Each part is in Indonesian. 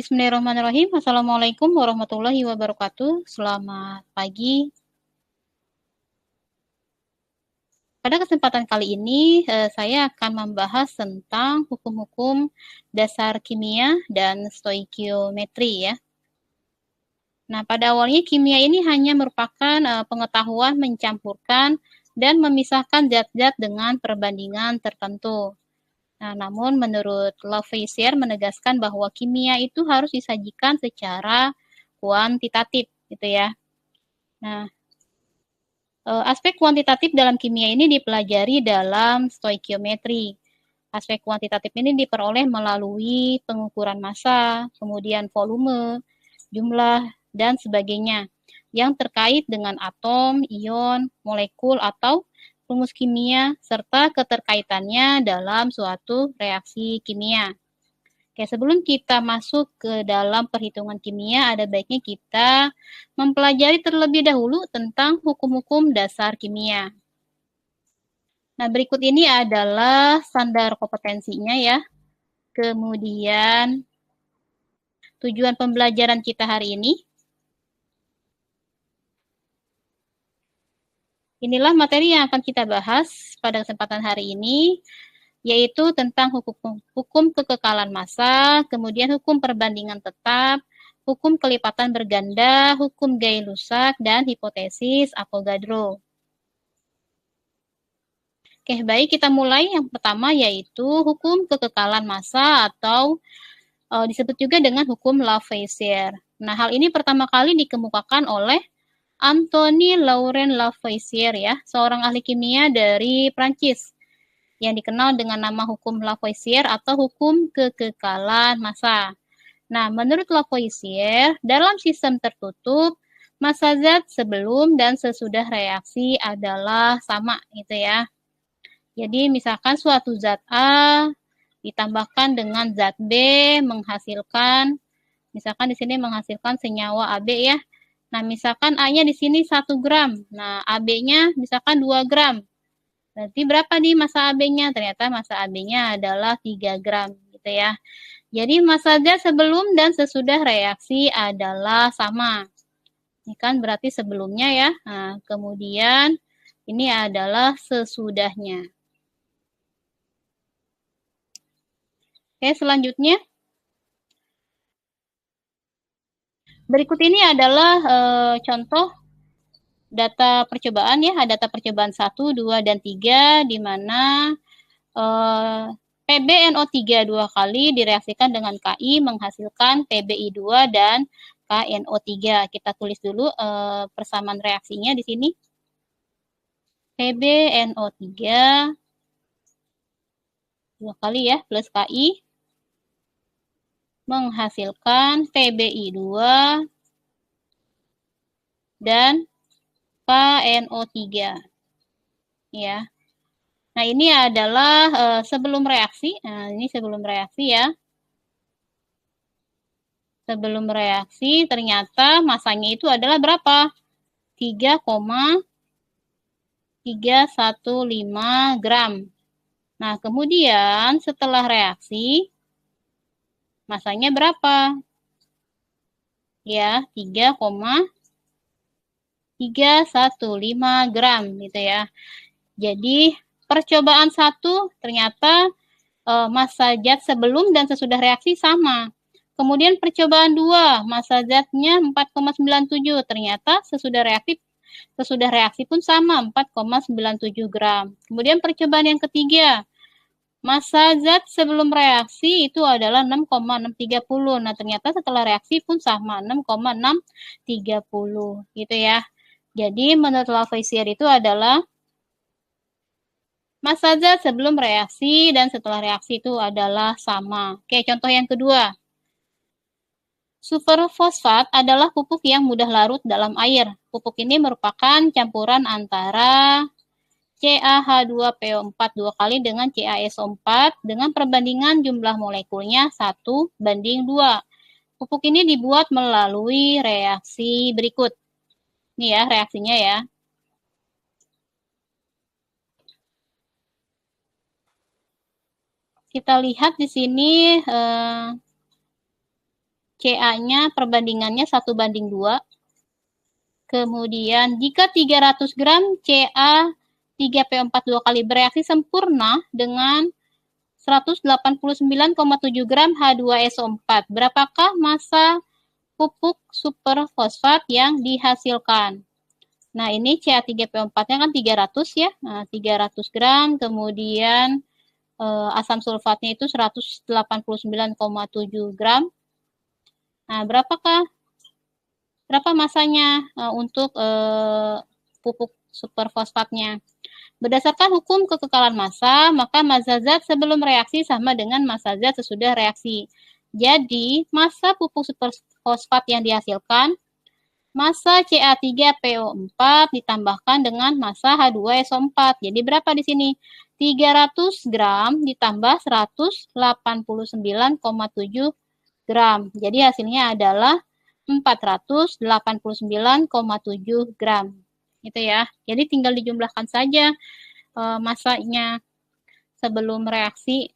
Bismillahirrahmanirrahim. Assalamualaikum warahmatullahi wabarakatuh. Selamat pagi. Pada kesempatan kali ini, saya akan membahas tentang hukum-hukum dasar kimia dan stoikiometri ya. Nah, pada awalnya kimia ini hanya merupakan pengetahuan mencampurkan dan memisahkan zat-zat dengan perbandingan tertentu. Nah, namun menurut Lavoisier menegaskan bahwa kimia itu harus disajikan secara kuantitatif, gitu ya. Nah, aspek kuantitatif dalam kimia ini dipelajari dalam stoikiometri. Aspek kuantitatif ini diperoleh melalui pengukuran massa, kemudian volume, jumlah, dan sebagainya yang terkait dengan atom, ion, molekul, atau rumus kimia, serta keterkaitannya dalam suatu reaksi kimia. Oke, sebelum kita masuk ke dalam perhitungan kimia, ada baiknya kita mempelajari terlebih dahulu tentang hukum-hukum dasar kimia. Nah, berikut ini adalah standar kompetensinya ya. Kemudian, tujuan pembelajaran kita hari ini. Inilah materi yang akan kita bahas pada kesempatan hari ini, yaitu tentang hukum kekekalan massa, kemudian hukum perbandingan tetap, hukum kelipatan berganda, hukum Gay-Lussac, dan hipotesis Avogadro. Oke, baik, kita mulai. Yang pertama yaitu hukum kekekalan massa atau disebut juga dengan hukum Lavoisier. Nah, hal ini pertama kali dikemukakan oleh Anthony Laurent Lavoisier ya, seorang ahli kimia dari Prancis yang dikenal dengan nama hukum Lavoisier atau hukum kekekalan massa. Nah, menurut Lavoisier, dalam sistem tertutup, massa zat sebelum dan sesudah reaksi adalah sama gitu ya. Jadi misalkan suatu zat A ditambahkan dengan zat B menghasilkan, misalkan di sini menghasilkan senyawa AB ya. Nah, misalkan A-nya di sini 1 gram. Nah, AB-nya misalkan 2 gram. Berarti berapa nih massa AB-nya? Ternyata massa AB-nya adalah 3 gram gitu ya. Jadi massa zat sebelum dan sesudah reaksi adalah sama. Ini kan berarti sebelumnya ya. Nah, kemudian ini adalah sesudahnya. Oke, selanjutnya. Berikut ini adalah contoh data percobaan ya, data percobaan 1, 2, dan 3, di mana PbNO3 dua kali direaksikan dengan Ki menghasilkan PbI2 dan KNO3. Kita tulis dulu persamaan reaksinya di sini. PbNO3 dua kali ya, plus Ki menghasilkan PbI2 dan KNO3 ya. Nah, ini adalah sebelum reaksi. Nah, ini sebelum reaksi ya. Sebelum reaksi ternyata masanya itu adalah berapa? 3,315 gram. Nah, kemudian setelah reaksi masanya berapa? Ya, 3,315 gram gitu ya. Jadi percobaan 1 ternyata massa zat sebelum dan sesudah reaksi sama. Kemudian percobaan 2, massa zatnya 4,97. Ternyata sesudah reaksi pun sama, 4,97 gram. Kemudian percobaan yang ketiga, massa zat sebelum reaksi itu adalah 6,630. Nah, ternyata setelah reaksi pun sama, 6,630 gitu ya. Jadi menurut Lavoisier itu adalah massa zat sebelum reaksi dan setelah reaksi itu adalah sama. Oke, contoh yang kedua. Superfosfat adalah pupuk yang mudah larut dalam air. Pupuk ini merupakan campuran antara CaH2PO4 dua kali dengan CaSO4 dengan perbandingan jumlah molekulnya 1:2. Pupuk ini dibuat melalui reaksi berikut. Ini ya reaksinya ya. Kita lihat di sini CA-nya perbandingannya 1:2. Kemudian jika 300 gram CA 3PO4 dua kali bereaksi sempurna dengan 189,7 gram H2SO4. Berapakah massa pupuk superfosfat yang dihasilkan? Nah, ini CA3PO4-nya kan 300 ya. Nah, 300 gram, kemudian asam sulfatnya itu 189,7 gram. Nah, berapa masanya untuk pupuk superfosfatnya? Berdasarkan hukum kekekalan massa, maka massa zat sebelum reaksi sama dengan massa zat sesudah reaksi. Jadi, massa pupuk superfosfat yang dihasilkan, massa CA3PO4 ditambahkan dengan massa H2SO4. Jadi, berapa di sini? 300 gram ditambah 189,7 gram. Jadi, hasilnya adalah 489,7 gram. Gitu ya. Jadi tinggal dijumlahkan saja massanya sebelum reaksi.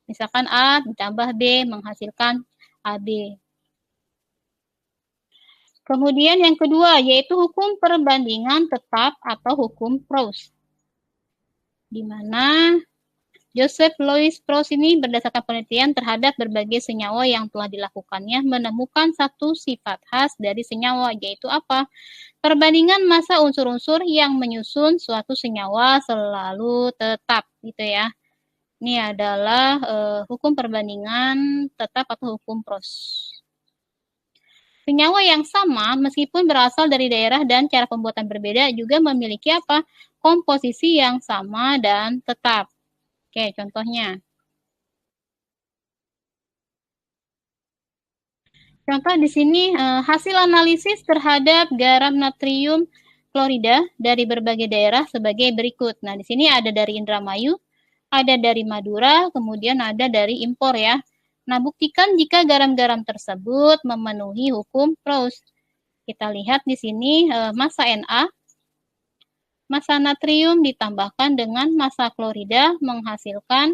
Misalkan A ditambah B menghasilkan AB. Kemudian yang kedua yaitu hukum perbandingan tetap atau hukum Proust. Di mana Joseph Louis Proust ini berdasarkan penelitian terhadap berbagai senyawa yang telah dilakukannya menemukan satu sifat khas dari senyawa, yaitu apa? Perbandingan massa unsur-unsur yang menyusun suatu senyawa selalu tetap, gitu ya. Ini adalah hukum perbandingan tetap atau hukum Proust. Senyawa yang sama meskipun berasal dari daerah dan cara pembuatan berbeda juga memiliki apa? Komposisi yang sama dan tetap. Oke, contohnya. Contoh di sini hasil analisis terhadap garam natrium klorida dari berbagai daerah sebagai berikut. Nah, di sini ada dari Indramayu, ada dari Madura, kemudian ada dari impor ya. Nah, buktikan jika garam-garam tersebut memenuhi hukum Proust. Kita lihat di sini massa Na, massa natrium ditambahkan dengan massa klorida menghasilkan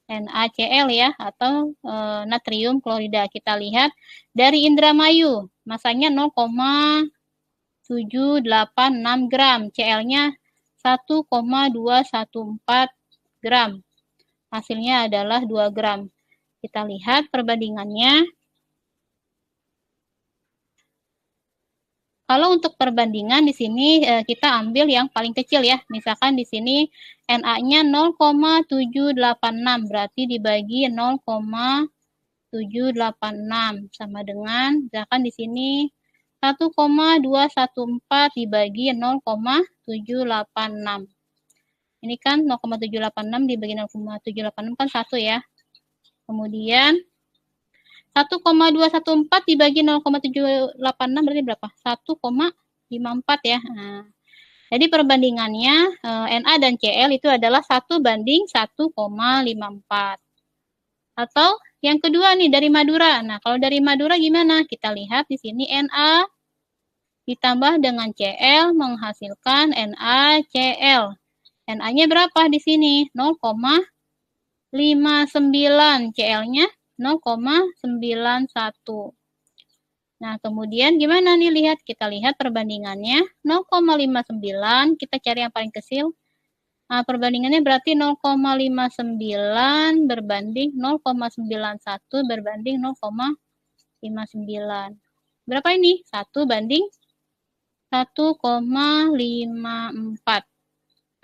NaCl ya, atau natrium klorida. Kita lihat dari Indramayu, masanya 0,786 gram, Cl-nya 1,214 gram. Hasilnya adalah 2 gram. Kita lihat perbandingannya. Kalau untuk perbandingan di sini kita ambil yang paling kecil ya. Misalkan di sini Na-nya 0,786 berarti dibagi 0,786 sama dengan misalkan di sini 1,214 dibagi 0,786. Ini kan 0,786 dibagi 0,786 kan 1 ya. Kemudian 1,214 dibagi 0,786 berarti berapa? 1,54 ya. Nah, jadi perbandingannya Na dan Cl itu adalah 1:1,54. Atau yang kedua nih dari Madura. Nah, kalau dari Madura gimana? Kita lihat di sini Na ditambah dengan Cl menghasilkan NaCl. Na-nya berapa di sini? 0,59, Cl-nya 0,91. Nah, kemudian gimana nih lihat? Kita lihat perbandingannya 0,59, kita cari yang paling kecil. Nah, perbandingannya berarti 0,59 berbanding 0,91 berbanding 0,59. Berapa ini? 1:1,54.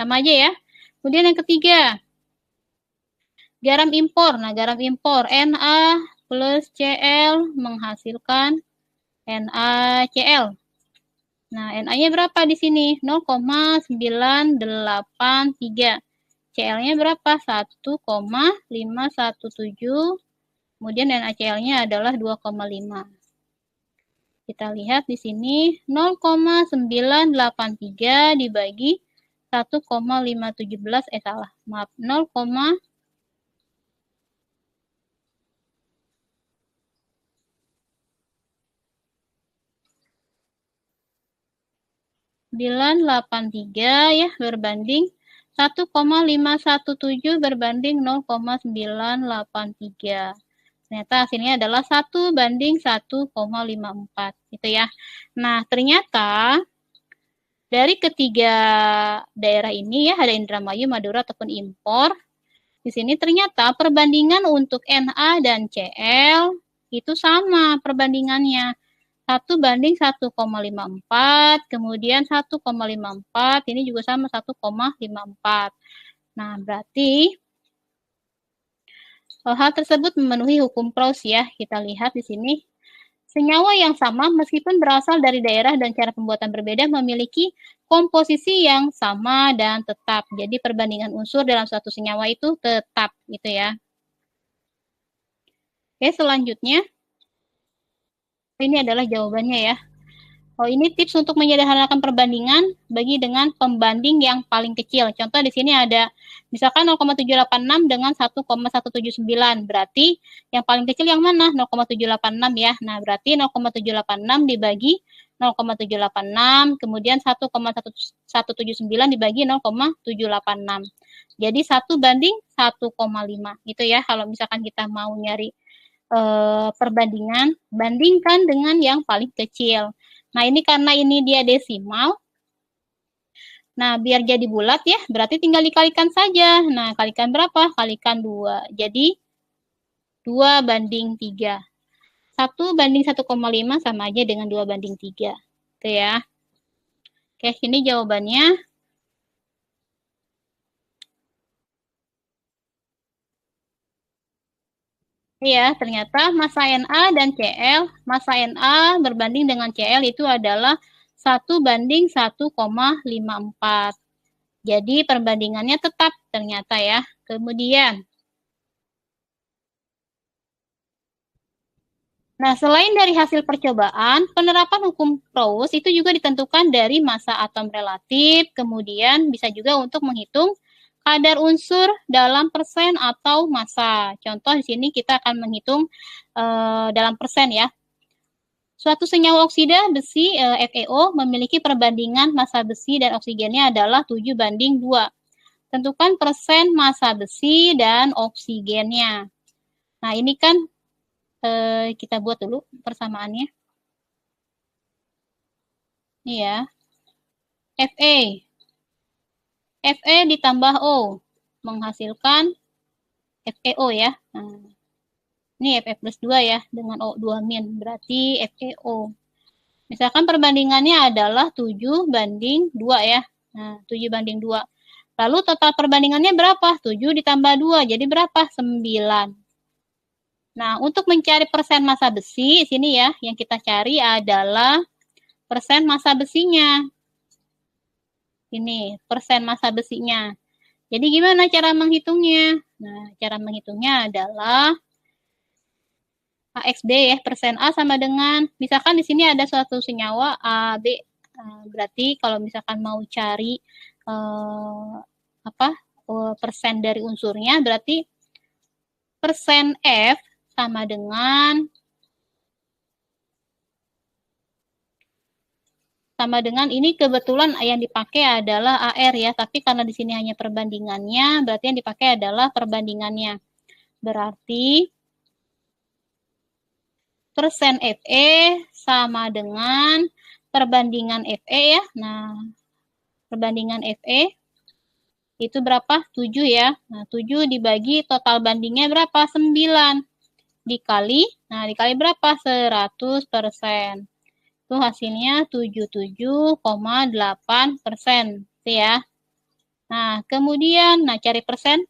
Sama aja ya. Kemudian yang ketiga, garam impor. Nah, garam impor Na plus Cl menghasilkan NaCl. Nah, Na-nya berapa di sini? 0,983. Cl-nya berapa? 1,517. Kemudian NaCl-nya adalah 2,5. Kita lihat di sini 0,983 dibagi 1,517 salah. Maaf, 0,983 ya berbanding 1,517 berbanding 0,983. Ternyata hasilnya adalah 1:1,54 gitu ya. Nah, ternyata dari ketiga daerah ini ya, ada Indramayu, Madura ataupun impor. Di sini ternyata perbandingan untuk NA dan CL itu sama perbandingannya. 1:1,54, kemudian 1,54, ini juga sama 1,54. Nah, berarti hal tersebut memenuhi hukum Proust ya. Kita lihat di sini. Senyawa yang sama meskipun berasal dari daerah dan cara pembuatan berbeda memiliki komposisi yang sama dan tetap. Jadi perbandingan unsur dalam suatu senyawa itu tetap gitu ya. Oke, selanjutnya ini adalah jawabannya ya. Oh, ini tips untuk menyederhanakan perbandingan bagi dengan pembanding yang paling kecil. Contoh di sini ada misalkan 0,786 dengan 1,179. Berarti yang paling kecil yang mana? 0,786 ya. Nah, berarti 0,786 dibagi 0,786, kemudian 1,179 dibagi 0,786. Jadi 1:1,5 gitu ya. Kalau misalkan kita mau nyari perbandingan, bandingkan dengan yang paling kecil. Nah, ini karena ini dia desimal. Nah, biar jadi bulat ya, berarti tinggal dikalikan saja. Nah, kalikan berapa? Kalikan 2. Jadi 2:3. 1:1,5 sama aja dengan 2:3. Itu ya. Oke, ini jawabannya. Iya, ternyata massa Na dan Cl, massa Na berbanding dengan Cl itu adalah 1:1,54. Jadi perbandingannya tetap ternyata ya. Kemudian, nah selain dari hasil percobaan, penerapan hukum Proust itu juga ditentukan dari massa atom relatif, kemudian bisa juga untuk menghitung kadar unsur dalam persen atau massa. Contoh di sini kita akan menghitung dalam persen ya. Suatu senyawa oksida besi FeO memiliki perbandingan massa besi dan oksigennya adalah 7:2. Tentukan persen massa besi dan oksigennya. Nah, ini kan kita buat dulu persamaannya. Ini ya. Fe. Fe ditambah O menghasilkan FeO ya. Nah, ini Fe plus 2 ya, dengan O2 min, berarti FeO. Misalkan perbandingannya adalah 7:2 ya. Nah, 7:2. Lalu total perbandingannya berapa? 7 ditambah 2, jadi berapa? 9. Nah, untuk mencari persen massa besi, sini ya, yang kita cari adalah persen massa besinya. Ini, persen massa besinya. Jadi gimana cara menghitungnya? Nah, cara menghitungnya adalah AXB ya, persen A sama dengan, misalkan di sini ada suatu senyawa A, B. Berarti kalau misalkan mau cari persen dari unsurnya, berarti persen F sama dengan ini kebetulan yang dipakai adalah AR ya, tapi karena di sini hanya perbandingannya, berarti yang dipakai adalah perbandingannya. Berarti persen Fe sama dengan perbandingan Fe ya. Nah, perbandingan Fe itu berapa? 7 ya. Nah, 7 dibagi total bandingnya berapa? 9. Dikali berapa? 100%. Itu hasilnya 77,8%. Itu ya. Nah, kemudian, cari persen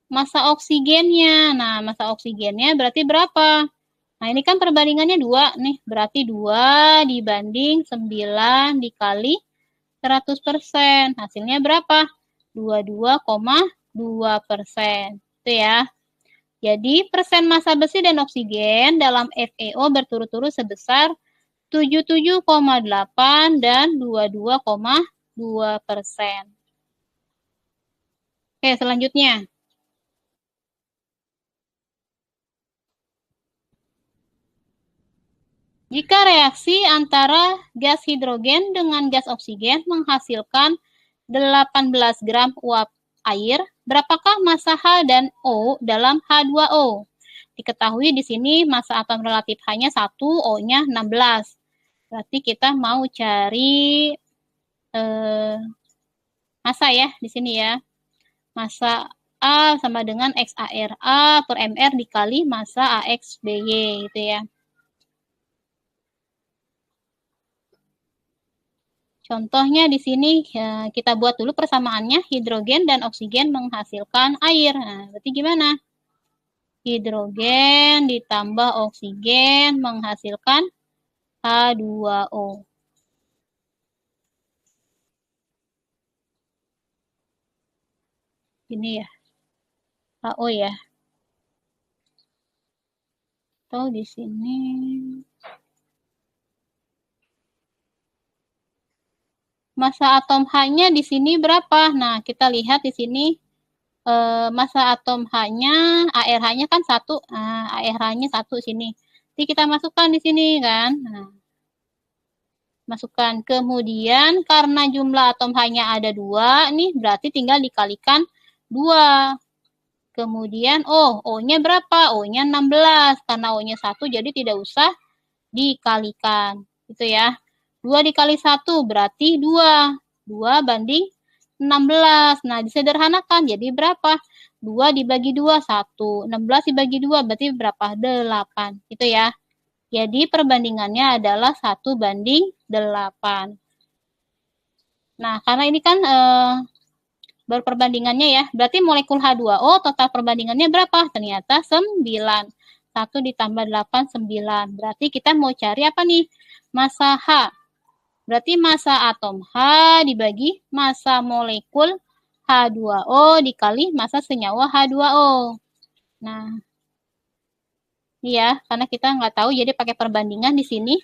massa oksigennya. Nah, massa oksigennya berarti berapa? Nah, ini kan perbandingannya 2 nih. Berarti 2 dibanding 9 dikali 100%. Hasilnya berapa? 22,2%. Itu ya. Jadi, persen massa besi dan oksigen dalam FeO berturut-turut sebesar 77,8 dan 22,2%. Oke, selanjutnya. Jika reaksi antara gas hidrogen dengan gas oksigen menghasilkan 18 gram uap air, berapakah massa H dan O dalam H2O? Diketahui di sini massa atom relatif H-nya 1, O-nya 16. Berarti kita mau cari massa ya di sini ya. Massa A sama dengan XAR. A per MR dikali massa AX BY gitu ya. Contohnya di sini ya, kita buat dulu persamaannya, hidrogen dan oksigen menghasilkan air. Nah, berarti gimana? Hidrogen ditambah oksigen menghasilkan H2O. Ini ya, HO ya. Atau di sini massa atom H-nya di sini berapa? Nah, kita lihat di sini massa atom H-nya, ARH-nya kan 1, ARH-nya 1 sini. Jadi kita masukkan di sini kan. Nah, masukkan. Kemudian karena jumlah atom H-nya ada 2, nih berarti tinggal dikalikan 2. Kemudian O-nya berapa? O-nya 16. Karena O-nya 1 jadi tidak usah dikalikan. Gitu ya. 2 dikali 1 berarti 2. 2 banding 16. Nah, disederhanakan jadi berapa? 2 dibagi 2, 1. 16 dibagi 2 berarti berapa? 8. Gitu ya. Jadi perbandingannya adalah 1 banding 8. Nah, karena ini kan berperbandingannya ya. Berarti molekul H2O total perbandingannya berapa? Ternyata 9. 1 ditambah 8, 9. Berarti kita mau cari apa nih? Massa H. Berarti massa atom H dibagi massa molekul H2O dikali massa senyawa H2O. Nah, iya, karena kita nggak tahu, jadi pakai perbandingan di sini.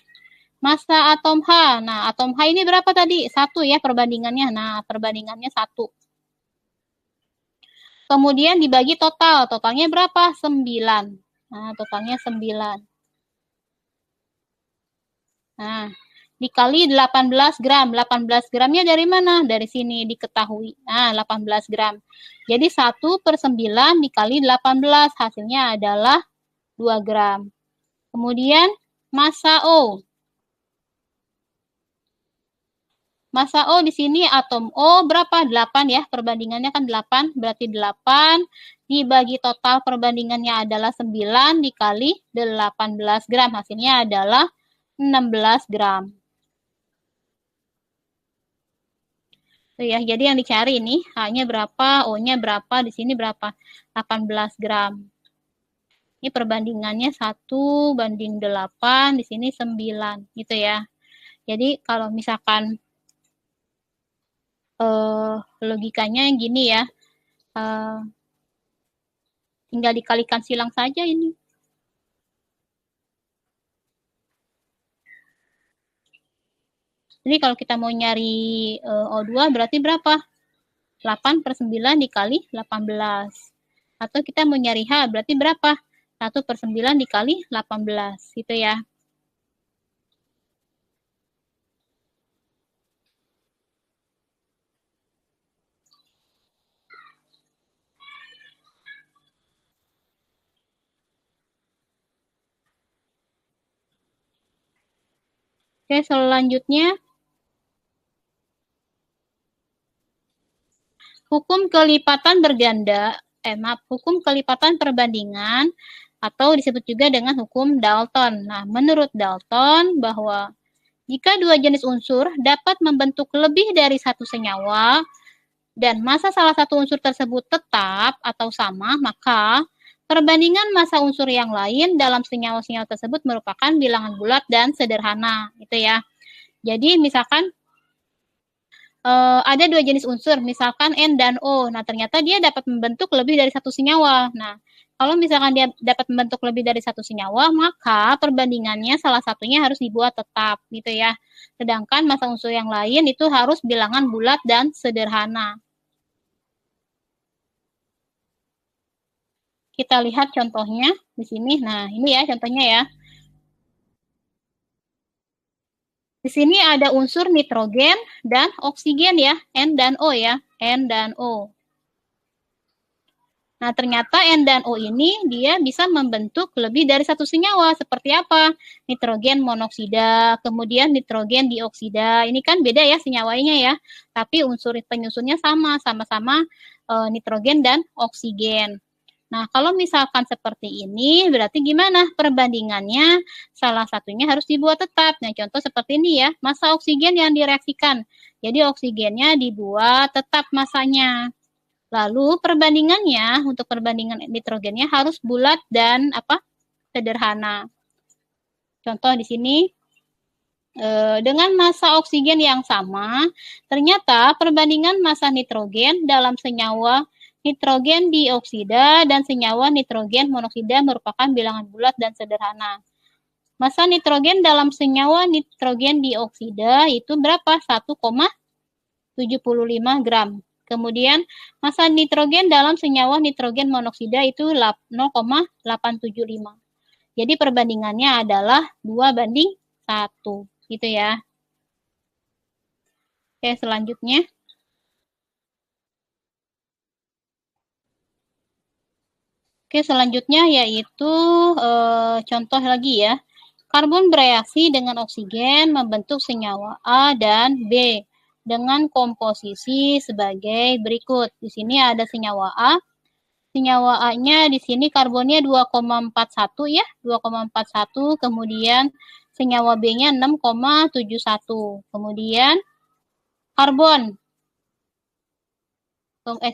Massa atom H. Nah, atom H ini berapa tadi? 1 ya perbandingannya. Nah, perbandingannya 1. Kemudian dibagi total. Totalnya berapa? 9. Nah, totalnya 9. Nah, dikali 18 gram. 18 gramnya dari mana? Dari sini diketahui. Nah, 18 gram. Jadi 1 per 9 dikali 18. Hasilnya adalah 2 gram. Kemudian massa O. Massa O di sini atom O berapa? 8 ya. Perbandingannya kan 8. Berarti 8 dibagi total perbandingannya adalah 9 dikali 18 gram. Hasilnya adalah 16 gram. Tuh ya, jadi yang dicari ini H-nya berapa, O-nya berapa, di sini berapa? 18 gram. Ini perbandingannya 1 banding 8, di sini 9 gitu ya. Jadi kalau misalkan logikanya gini ya, tinggal dikalikan silang saja ini. Jadi kalau kita mau nyari O2 berarti berapa? 8 per 9 dikali 18. Atau kita mau nyari H berarti berapa? 1 per 9 dikali 18. Gitu ya. Oke, selanjutnya hukum kelipatan berganda, hukum kelipatan perbandingan atau disebut juga dengan hukum Dalton. Nah, menurut Dalton bahwa jika dua jenis unsur dapat membentuk lebih dari satu senyawa dan massa salah satu unsur tersebut tetap atau sama, maka perbandingan massa unsur yang lain dalam senyawa-senyawa tersebut merupakan bilangan bulat dan sederhana, gitu ya. Jadi misalkan ada dua jenis unsur, misalkan N dan O. Nah, ternyata dia dapat membentuk lebih dari satu senyawa. Nah, kalau misalkan dia dapat membentuk lebih dari satu senyawa, maka perbandingannya salah satunya harus dibuat tetap, gitu ya. Sedangkan massa unsur yang lain itu harus bilangan bulat dan sederhana. Kita lihat contohnya di sini. Nah, ini ya contohnya ya. Di sini ada unsur nitrogen dan oksigen ya, N dan O ya, N dan O. Nah, ternyata N dan O ini dia bisa membentuk lebih dari satu senyawa. Seperti apa? Nitrogen monoksida, kemudian nitrogen dioksida. Ini kan beda ya senyawanya ya. Tapi unsur penyusunnya sama-sama nitrogen dan oksigen. Nah, kalau misalkan seperti ini, berarti gimana perbandingannya? Salah satunya harus dibuat tetap. Nah, contoh seperti ini ya, massa oksigen yang direaksikan. Jadi oksigennya dibuat tetap massanya. Lalu perbandingannya, untuk perbandingan nitrogennya harus bulat dan sederhana. Contoh di sini, dengan massa oksigen yang sama, ternyata perbandingan massa nitrogen dalam senyawa nitrogen dioksida dan senyawa nitrogen monoksida merupakan bilangan bulat dan sederhana. Massa nitrogen dalam senyawa nitrogen dioksida itu berapa? 1,75 gram. Kemudian massa nitrogen dalam senyawa nitrogen monoksida itu 0,875. Jadi perbandingannya adalah 2:1. Gitu ya. Oke, selanjutnya. Oke, selanjutnya yaitu contoh lagi ya. Karbon bereaksi dengan oksigen membentuk senyawa A dan B dengan komposisi sebagai berikut. Di sini ada senyawa A. Senyawa A-nya di sini karbonnya 2,41 ya, 2,41. Kemudian senyawa B-nya 6,71. Kemudian karbon.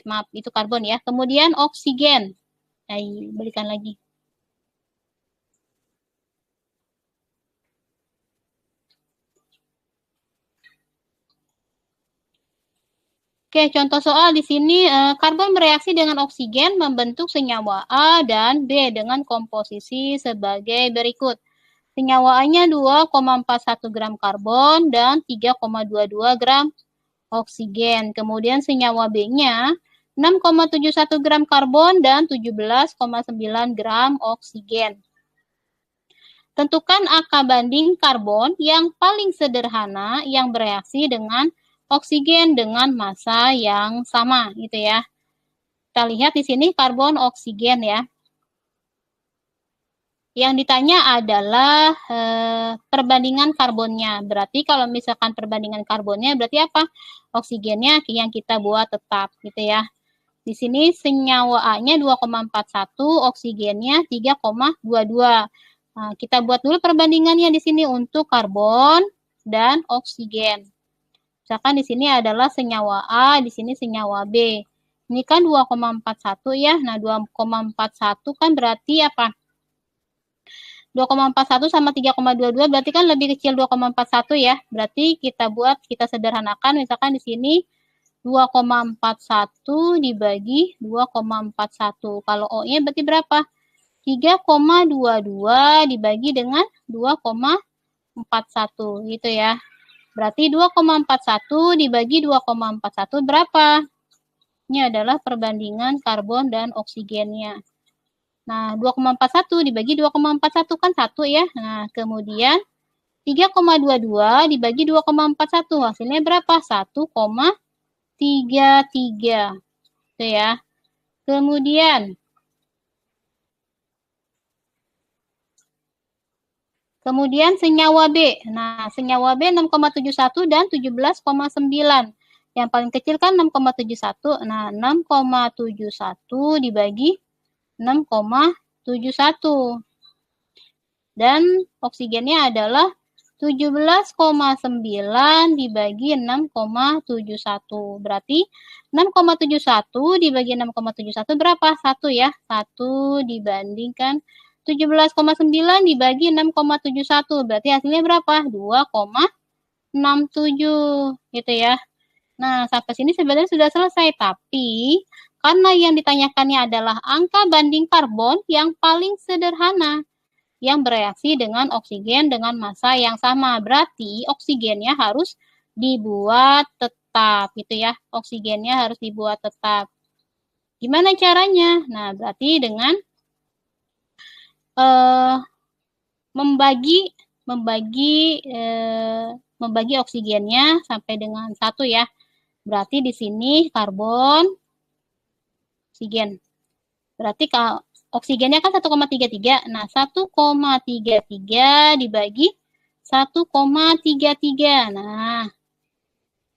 Maaf, itu karbon ya. Kemudian oksigen. Nah, berikan lagi. Oke, contoh soal di sini karbon bereaksi dengan oksigen membentuk senyawa A dan B dengan komposisi sebagai berikut. Senyawa A-nya 2,41 gram karbon dan 3,22 gram oksigen. Kemudian senyawa B-nya 6,71 gram karbon dan 17,9 gram oksigen. Tentukan angka banding karbon yang paling sederhana yang bereaksi dengan oksigen dengan massa yang sama gitu ya. Kita lihat di sini karbon oksigen ya. Yang ditanya adalah perbandingan karbonnya. Berarti kalau misalkan perbandingan karbonnya berarti apa? Oksigennya yang kita buat tetap gitu ya. Di sini senyawa A-nya 2,41, oksigennya 3,22. Nah, kita buat dulu perbandingannya di sini untuk karbon dan oksigen. Misalkan di sini adalah senyawa A, di sini senyawa B. Ini kan 2,41 ya. Nah, 2,41 kan berarti apa? 2,41 sama 3,22 berarti kan lebih kecil 2,41 ya. Berarti kita sederhanakan. Misalkan di sini 2,41 dibagi 2,41. Kalau O-nya berarti berapa? 3,22 dibagi dengan 2,41 gitu ya. Berarti 2,41 dibagi 2,41 berapa? Ini adalah perbandingan karbon dan oksigennya. Nah, 2,41 dibagi 2,41 kan 1 ya. Nah, kemudian 3,22 dibagi 2,41 hasilnya berapa? 1,33. Itu ya. Kemudian senyawa B. Nah, senyawa B 6,71 dan 17,9. Yang paling kecil kan 6,71. Nah, 6,71 dibagi 6,71. Dan oksigennya adalah 17,9 dibagi 6,71. Berarti 6,71 dibagi 6,71 berapa? 1 ya. 1 dibandingkan 17,9 dibagi 6,71. Berarti hasilnya berapa? 2,67 gitu ya. Nah, sampai sini sebenarnya sudah selesai. Tapi karena yang ditanyakannya adalah angka banding karbon yang paling sederhana yang bereaksi dengan oksigen dengan massa yang sama. Berarti oksigennya harus dibuat tetap gitu ya. Oksigennya harus dibuat tetap. Gimana caranya? Nah, berarti dengan membagi oksigennya sampai dengan 1 ya. Berarti di sini karbon, oksigen. Berarti kalau oksigennya kan 1,33. Nah, 1,33 dibagi 1,33. Nah,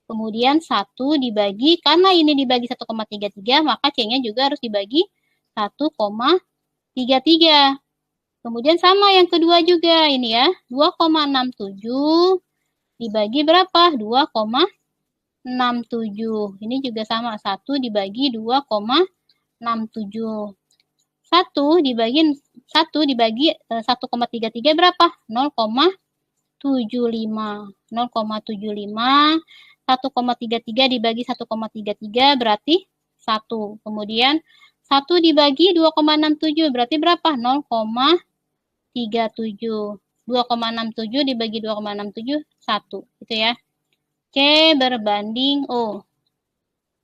kemudian 1 dibagi, karena ini dibagi 1,33, maka C-nya juga harus dibagi 1,33. Kemudian sama yang kedua juga, ini ya, 2,67 dibagi berapa? 2,67. Ini juga sama, 1 dibagi 2,67. 1 dibagi berapa? 0,75. 0,75. 1,33 dibagi 1,33 berarti 1. Kemudian 1 dibagi 2,67 berarti berapa? 0,37. 2,67 dibagi 2,67, 1. Gitu ya. C berbanding O.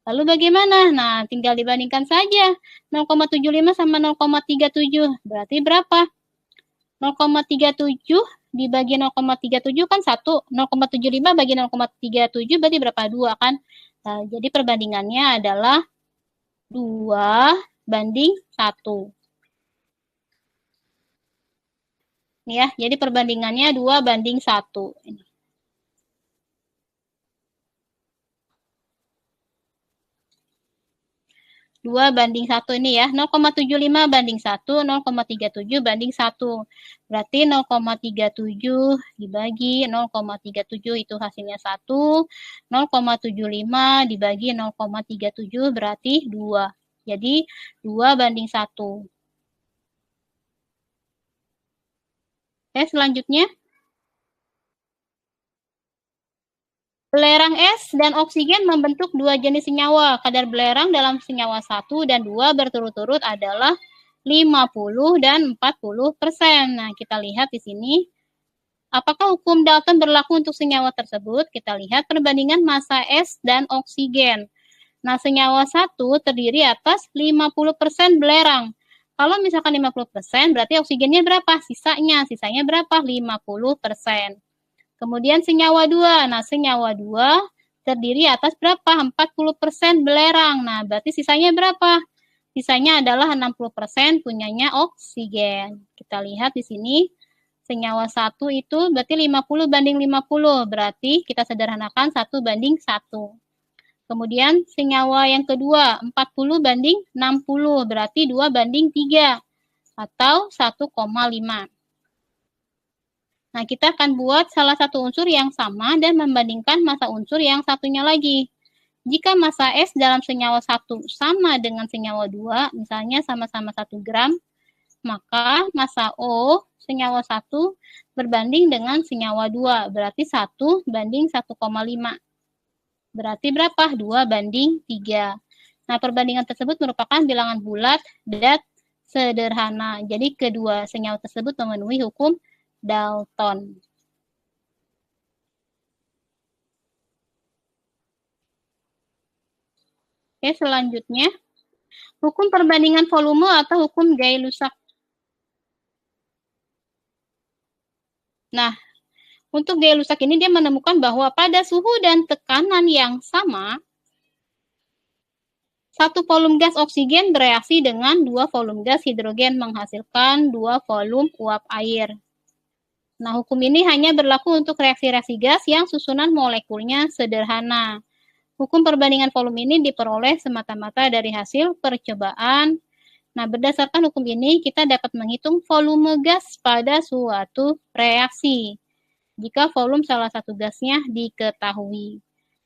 Lalu bagaimana? Nah, tinggal dibandingkan saja. 0,75 sama 0,37. Berarti berapa? 0,37 dibagi 0,37 kan 1. 0,75 bagi 0,37 berarti berapa? 2 kan? Nah, jadi perbandingannya adalah 2 banding 1. Ya, jadi perbandingannya 2 banding 1. 2 banding 1 ini ya, 0,75 banding 1, 0,37 banding 1. Berarti 0,37 dibagi 0,37 itu hasilnya 1, 0,75 dibagi 0,37 berarti 2. Jadi 2 banding 1. Oke, selanjutnya. Belerang es dan oksigen membentuk dua jenis senyawa. Kadar belerang dalam senyawa 1 dan 2 berturut-turut adalah 50 dan 40%. Nah, kita lihat di sini. Apakah hukum Dalton berlaku untuk senyawa tersebut? Kita lihat perbandingan massa es dan oksigen. Nah, senyawa 1 terdiri atas 50% belerang. Kalau misalkan 50%, berarti oksigennya berapa? Sisanya berapa? 50%. Kemudian senyawa 2. Nah, senyawa 2 terdiri atas berapa? 40% belerang. Nah, berarti sisanya berapa? Sisanya adalah 60% punyanya oksigen. Kita lihat di sini. Senyawa 1 itu berarti 50 banding 50. Berarti kita sederhanakan 1 banding 1. Kemudian senyawa yang kedua 40 banding 60. Berarti 2 banding 3. Atau 1,5. Nah, kita akan buat salah satu unsur yang sama dan membandingkan massa unsur yang satunya lagi. Jika massa S dalam senyawa 1 sama dengan senyawa 2, misalnya sama-sama 1 gram, maka massa O senyawa 1 berbanding dengan senyawa 2, berarti 1 banding 1,5. Berarti berapa? 2 banding 3. Nah, perbandingan tersebut merupakan bilangan bulat dan sederhana. Jadi, kedua senyawa tersebut memenuhi hukum Dalton. Oke, selanjutnya. Hukum perbandingan volume atau hukum Gay-Lussac. Nah, untuk Gay-Lussac ini dia menemukan bahwa pada suhu dan tekanan yang sama, satu volume gas oksigen bereaksi dengan 2 volume gas hidrogen menghasilkan 2 volume uap air. Nah, hukum ini hanya berlaku untuk reaksi-reaksi gas yang susunan molekulnya sederhana. Hukum perbandingan volume ini diperoleh semata-mata dari hasil percobaan. Nah, berdasarkan hukum ini, kita dapat menghitung volume gas pada suatu reaksi, jika volume salah satu gasnya diketahui.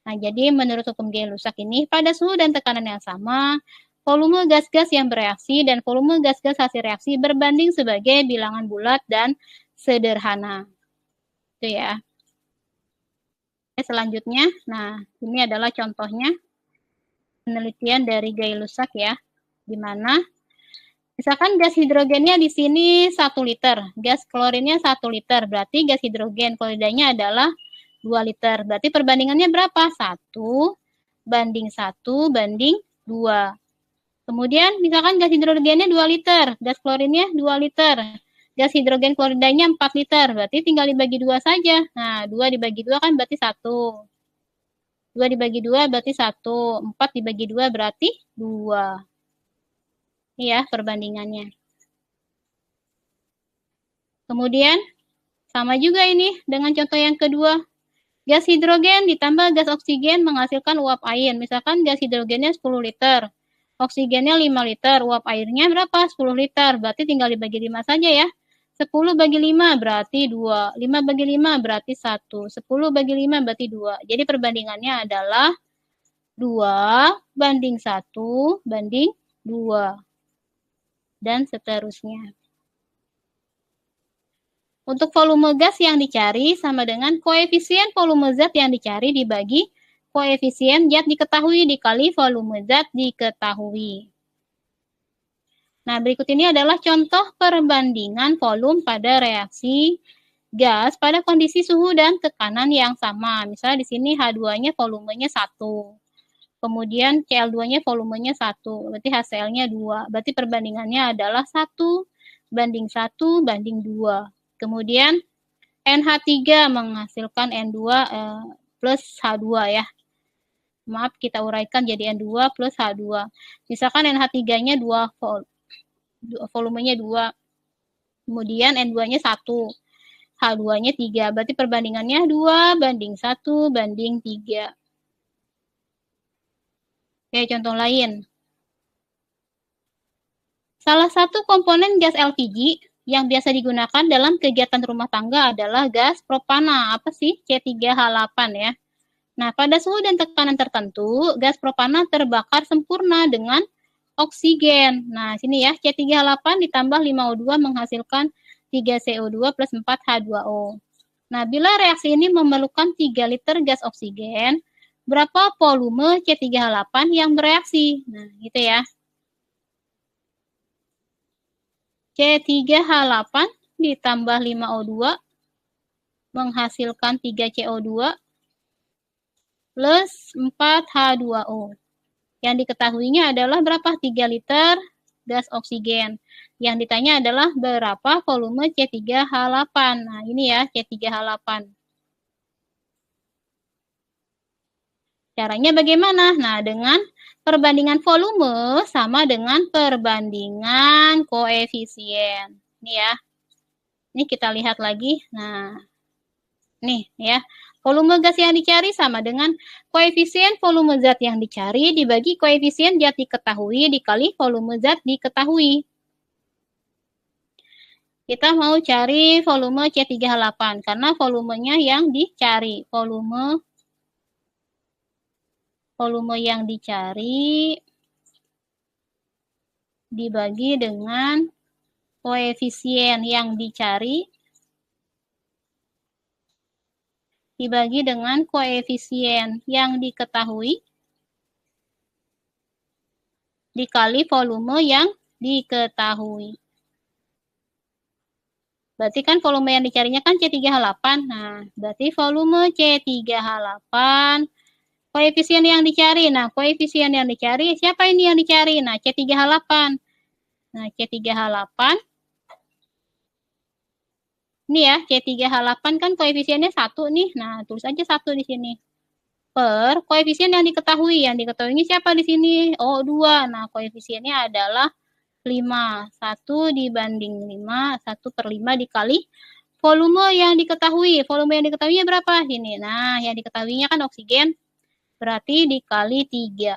Nah, jadi menurut hukum Gay-Lussac ini, pada suhu dan tekanan yang sama, volume gas-gas yang bereaksi dan volume gas-gas hasil reaksi berbanding sebagai bilangan bulat dan sederhana. Itu ya. Selanjutnya, nah ini adalah contohnya penelitian dari Gay-Lussac ya, di mana misalkan gas hidrogennya di sini 1 liter, gas klorinnya 1 liter, berarti gas hidrogen kloridanya adalah 2 liter. Berarti perbandingannya berapa? 1 banding 1 banding 2. Kemudian misalkan gas hidrogennya 2 liter, gas klorinnya 2 liter. Gas hidrogen kloridanya 4 liter, berarti tinggal dibagi 2 saja. Nah, 2 dibagi 2 kan berarti 1. 2 dibagi 2 berarti 1. 4 dibagi 2 berarti 2. Ini ya perbandingannya. Kemudian sama juga ini dengan contoh yang kedua. Gas hidrogen ditambah gas oksigen menghasilkan uap air. Misalkan gas hidrogennya 10 liter, oksigennya 5 liter, uap airnya berapa? 10 liter. Berarti tinggal dibagi 5 saja ya. 10 bagi 5 berarti 2. 5 bagi 5 berarti 1. 10 bagi 5 berarti 2. Jadi perbandingannya adalah 2 banding 1 banding 2. Dan seterusnya. Untuk volume gas yang dicari sama dengan koefisien volume zat yang dicari dibagi koefisien zat diketahui dikali volume zat diketahui. Nah, berikut ini adalah contoh perbandingan volume pada reaksi gas pada kondisi suhu dan tekanan yang sama. Misalnya di sini H2-nya volumenya 1. Kemudian Cl2-nya volumenya 1. Berarti HCl-nya 2. Berarti perbandingannya adalah 1 banding 1 banding 2. Kemudian NH3 menghasilkan N2 plus H2 ya. Maaf, kita uraikan jadi N2 plus H2. Misalkan NH3-nya 2 volumenya 2. Kemudian N2-nya 1. H2-nya 3. Berarti perbandingannya 2 banding 1 banding 3. Oke, contoh lain. Salah satu komponen gas LPG yang biasa digunakan dalam kegiatan rumah tangga adalah gas propana. Apa sih? C3H8 ya. Nah, pada suhu dan tekanan tertentu, gas propana terbakar sempurna dengan oksigen. Nah, sini ya, C3H8 ditambah 5O2 menghasilkan 3CO2 plus 4H2O. Nah, bila reaksi ini memerlukan 3 liter gas oksigen, berapa volume C3H8 yang bereaksi? Nah, gitu ya. C3H8 ditambah 5O2 menghasilkan 3CO2 plus 4H2O. Yang diketahuinya adalah berapa? 3 liter gas oksigen. Yang ditanya adalah berapa volume C3H8. Nah, ini ya C3H8. Caranya bagaimana? Nah, dengan perbandingan volume sama dengan perbandingan koefisien. Ini ya. Ini kita lihat lagi. Nah, nih ya. Volume gas yang dicari sama dengan koefisien volume zat yang dicari dibagi koefisien zat diketahui dikali volume zat diketahui. Kita mau cari volume C3H8 karena volumenya yang dicari. Volume yang dicari dibagi dengan koefisien yang dicari dibagi dengan koefisien yang diketahui dikali volume yang diketahui. Berarti kan volume yang dicarinya kan C3H8. Nah, berarti volume C3H8 koefisien yang dicari. Nah, koefisien yang dicari, siapa ini yang dicari? Nah, C3H8. Nah, C3H8. Ini ya, C3H8 kan koefisiennya 1 nih. Nah, tulis aja 1 di sini. Per koefisien yang diketahui. Yang diketahui ini siapa di sini? Oh, 2. Nah, koefisiennya adalah 5. 1 dibanding 5. 1 per 5 dikali volume yang diketahui. Volume yang diketahuinya berapa? Ini. Nah, yang diketahuinya kan oksigen. Berarti dikali 3.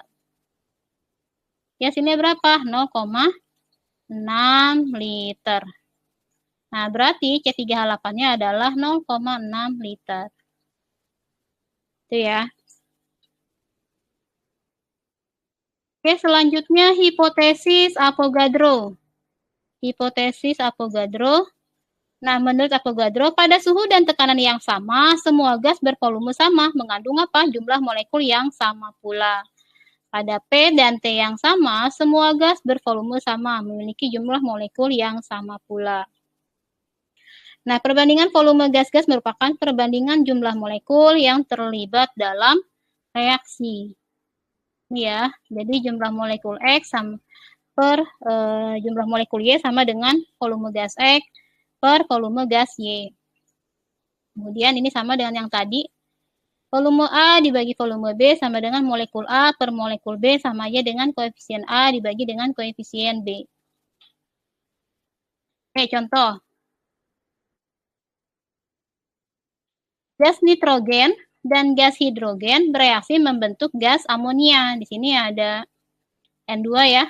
Ya, sini berapa? 0,6 liter. Nah, berarti C3H8-nya adalah 0,6 liter. Itu ya. Oke, selanjutnya hipotesis Avogadro. Hipotesis Avogadro. Nah, menurut Avogadro, pada suhu dan tekanan yang sama, semua gas bervolume sama, mengandung apa? Jumlah molekul yang sama pula. Pada P dan T yang sama, semua gas bervolume sama, memiliki jumlah molekul yang sama pula. Nah, perbandingan volume gas-gas merupakan perbandingan jumlah molekul yang terlibat dalam reaksi. Ya, jadi jumlah molekul X sama per jumlah molekul Y sama dengan volume gas X per volume gas Y. Kemudian ini sama dengan yang tadi, Volume A dibagi volume B sama dengan molekul A per molekul B sama aja dengan koefisien A dibagi dengan koefisien B. Oke, contoh. Gas nitrogen dan gas hidrogen bereaksi membentuk gas amonia. Di sini ada N2 ya.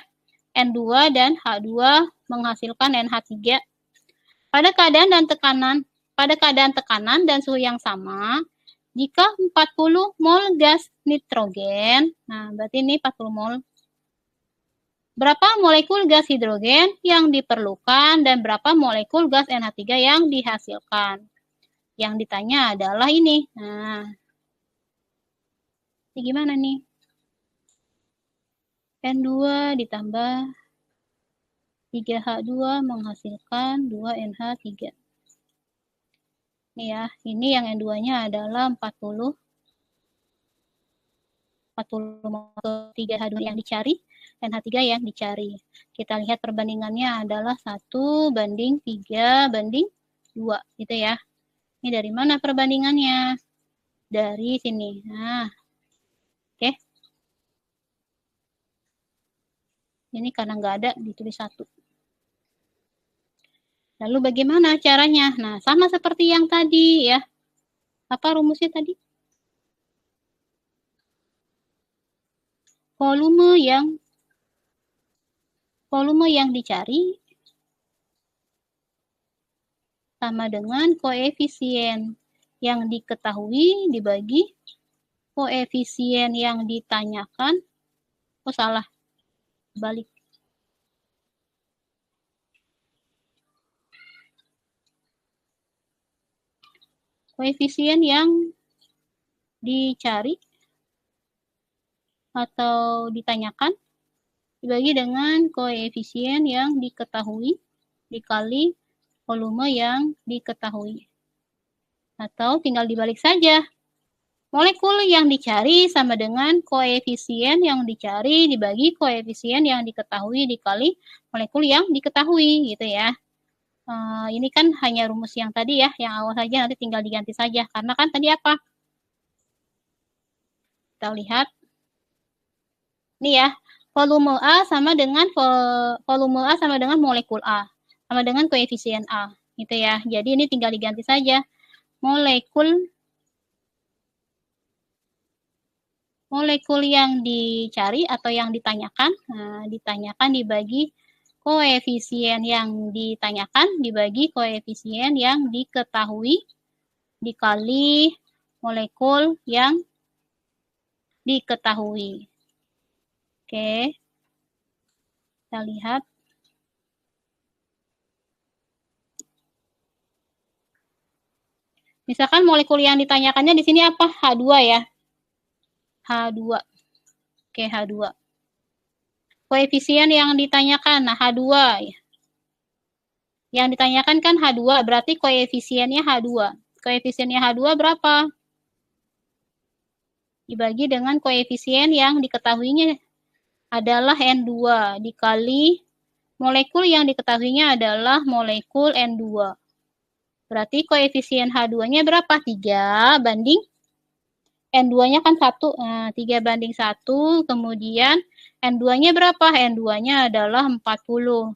N2 dan H2 menghasilkan NH3. Pada keadaan tekanan dan suhu yang sama, jika 40 mol gas nitrogen, nah berarti ini 40 mol. Berapa molekul gas hidrogen yang diperlukan dan berapa molekul gas NH3 yang dihasilkan? Yang ditanya adalah ini. Nah, ini gimana nih? N2 ditambah 3H2 menghasilkan 2NH3. Ini ya, ini yang N2-nya adalah 40 3H2 yang dicari, NH3 yang dicari. Kita lihat perbandingannya adalah 1:3:2 gitu ya. Ini dari mana perbandingannya? Dari sini. Nah, oke. Ini karena nggak ada, ditulis 1. Lalu bagaimana caranya? Nah, sama seperti yang tadi ya. Apa rumusnya tadi? Volume yang dicari sama dengan koefisien yang diketahui dibagi koefisien yang ditanyakan. Oh, salah. Balik. Koefisien yang dicari atau ditanyakan dibagi dengan koefisien yang diketahui dikali volume yang diketahui. Atau tinggal dibalik saja. Molekul yang dicari sama dengan koefisien yang dicari dibagi koefisien yang diketahui dikali molekul yang diketahui gitu ya. Ini kan hanya rumus yang tadi ya, yang awal saja, nanti tinggal diganti saja. Karena kan tadi apa? Kita lihat. Ini ya, volume A sama dengan molekul A, sama dengan koefisien A, gitu ya. Jadi ini tinggal diganti saja. Molekul yang dicari atau yang ditanyakan, ditanyakan dibagi koefisien yang ditanyakan dibagi koefisien yang diketahui dikali molekul yang diketahui. Oke, kita lihat. Misalkan molekul yang ditanyakannya di sini apa? H2 ya. H2. Oke, H2. Koefisien yang ditanyakan, nah H2 ya. Yang ditanyakan kan H2, berarti koefisiennya H2. Koefisiennya H2 berapa? Dibagi dengan koefisien yang diketahuinya adalah N2 dikali molekul yang diketahuinya adalah molekul N2. Berarti koefisien H2-nya berapa? 3 banding N2-nya kan 1, 3 banding 1, kemudian N2-nya berapa? N2-nya adalah 40.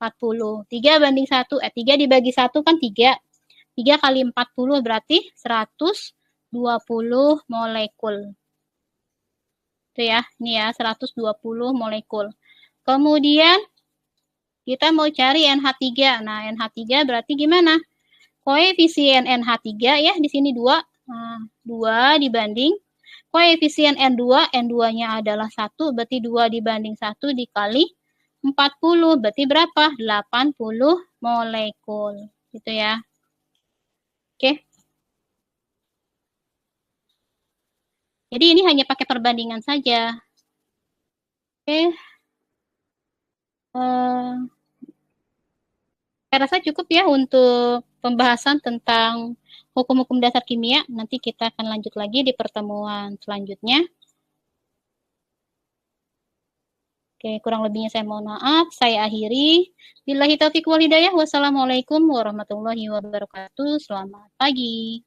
3 banding 1, 3 dibagi 1 kan 3. 3 kali 40 berarti 120 molekul. Itu ya, ini ya 120 molekul. Kemudian kita mau cari NH3. Nah, NH3 berarti gimana? Koefisien NH3 ya, di sini 2. 2 dibanding koefisien N2, N2-nya adalah 1, berarti 2 dibanding 1 dikali 40, berarti berapa? 80 molekul. Gitu ya. Oke. Jadi ini hanya pakai perbandingan saja. Oke. Saya rasa cukup ya untuk pembahasan tentang hukum-hukum dasar kimia. Nanti kita akan lanjut lagi di pertemuan selanjutnya. Oke, kurang lebihnya saya mohon maaf. Saya akhiri. Billahi taufiq wal hidayah. Wassalamualaikum warahmatullahi wabarakatuh. Selamat pagi.